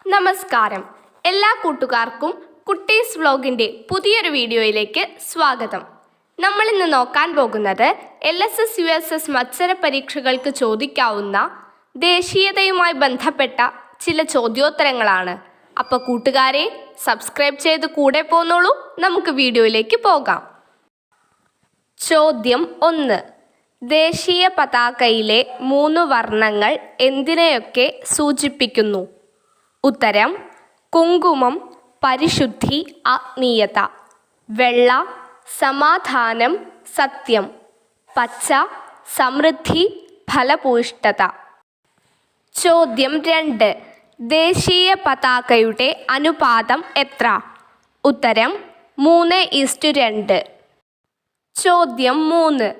നമസ്കാരം. എല്ലാ കൂട്ടുകാർക്കും കുട്ടീസ് വ്ലോഗിൻ്റെ പുതിയൊരു വീഡിയോയിലേക്ക് സ്വാഗതം. നമ്മളിന്ന് നോക്കാൻ പോകുന്നത് LSS USS മത്സര പരീക്ഷകൾക്ക് ചോദിക്കാവുന്ന ദേശീയതയുമായി ബന്ധപ്പെട്ട ചില ചോദ്യോത്തരങ്ങളാണ്. അപ്പോൾ കൂട്ടുകാരെ സബ്സ്ക്രൈബ് ചെയ്ത് കൂടെ പോന്നോളൂ. നമുക്ക് വീഡിയോയിലേക്ക് പോകാം. ചോദ്യം 1. ദേശീയ പതാകയിലെ 3 വർണ്ണങ്ങൾ എന്തിനെയൊക്കെ സൂചിപ്പിക്കുന്നു? ഉത്തരം: കുങ്കുമം, പരിശുദ്ധി, ആത്മീയത; വെള്ള, സമാധാനം, സത്യം; പച്ച, സമൃദ്ധി, ഫലഭൂയിഷ്ഠത. ചോദ്യം 2. ദേശീയ പതാകയുടെ അനുപാതം എത്ര? ഉത്തരം: 3:2. ചോദ്യം 3.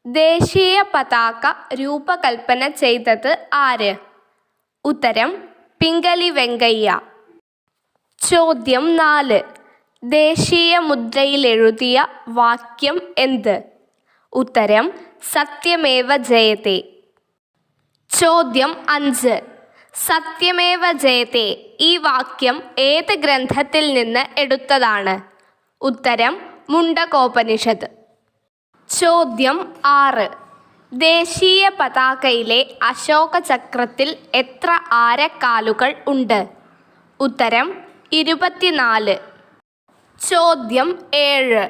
ദേശീയ പതാക രൂപകൽപ്പന ചെയ്തത് ആര്? ഉത്തരം: പിംഗലി വെങ്കയ്യ. ചോദ്യം 4. ദേശീയ മുദ്രയിൽ എഴുതിയ വാക്യം എന്ത്? ഉത്തരം: സത്യമേവ ജയതേ. ചോദ്യം 5. സത്യമേവ ജയതേ ഈ വാക്യം ഏത് ഗ്രന്ഥത്തിൽ നിന്ന് എടുത്തതാണ്? ഉത്തരം: മുണ്ടകോപനിഷത്ത്. ചോദ്യം 6. ദേശീയ പതാകയിലെ അശോക ചക്രത്തിൽ എത്ര ആരക്കാലുകൾ ഉണ്ട്? ഉത്തരം: 24. ചോദ്യം 7.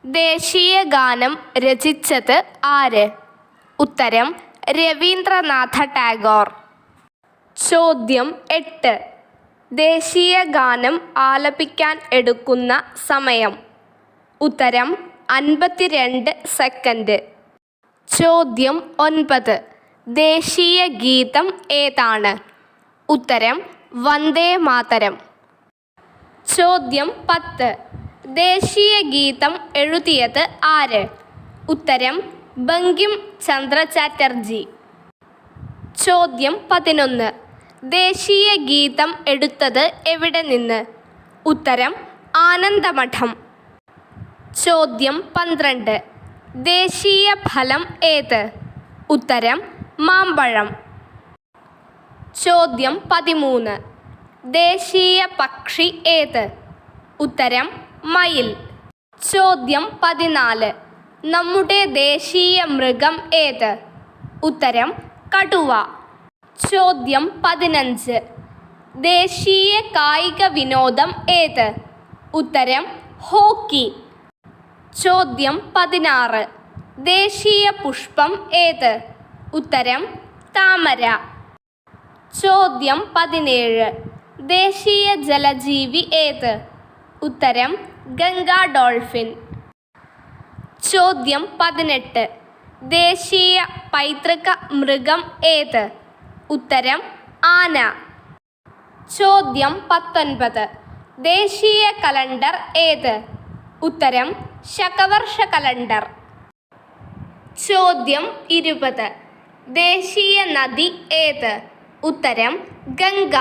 ദേശീയ ഗാനം രചിച്ചത് ആര്? ഉത്തരം: രവീന്ദ്രനാഥ ടാഗോർ. ചോദ്യം 8. ദേശീയ ഗാനം ആലപിക്കാൻ എടുക്കുന്ന സമയം? ഉത്തരം: 52 സെക്കൻഡ്. ചോദ്യം 9. ദേശീയ ഗീതം ഏതാണ്? ഉത്തരം: വന്ദേ മാതരം. ചോദ്യം 10. ദേശീയ ഗീതം എഴുതിയത് ആര്? ഉത്തരം: ബങ്കിം ചന്ദ്ര ചാറ്റർജി. ചോദ്യം 11. ദേശീയ ഗീതം എടുത്തത് എവിടെ നിന്ന്? ഉത്തരം: ആനന്ദമഠം. ചോദ്യം 12. ദേശീയ ഫലം ഏത്? ഉത്തരം: മാമ്പഴം. ചോദ്യം 13. ദേശീയ പക്ഷി ഏത്? ഉത്തരം: മയിൽ. ചോദ്യം 14. നമ്മുടെ ദേശീയ മൃഗം ഏത്? ഉത്തരം: കടുവ. ചോദ്യം 15. ദേശീയ കായിക വിനോദം ഏത്? ഉത്തരം: ഹോക്കി. ചോദ്യം 16. ദേശീയ പുഷ്പം ഏത്? ഉത്തരം: താമര. ചോദ്യം 17. ദേശീയ ജലജീവി ഏത്? ഉത്തരം: ഗംഗാ ഡോൾഫിൻ. ചോദ്യം 18. ദേശീയ പൈതൃക മൃഗം ഏത്? ഉത്തരം: ആന. ചോദ്യം 19. ദേശീയ കലണ്ടർ ഏത്? ഉത്തരം: ശകവർഷ കലണ്ടർ. ചോദ്യം 20. ദേശീയ നദി ഏത്? ഉത്തരം: ഗംഗ.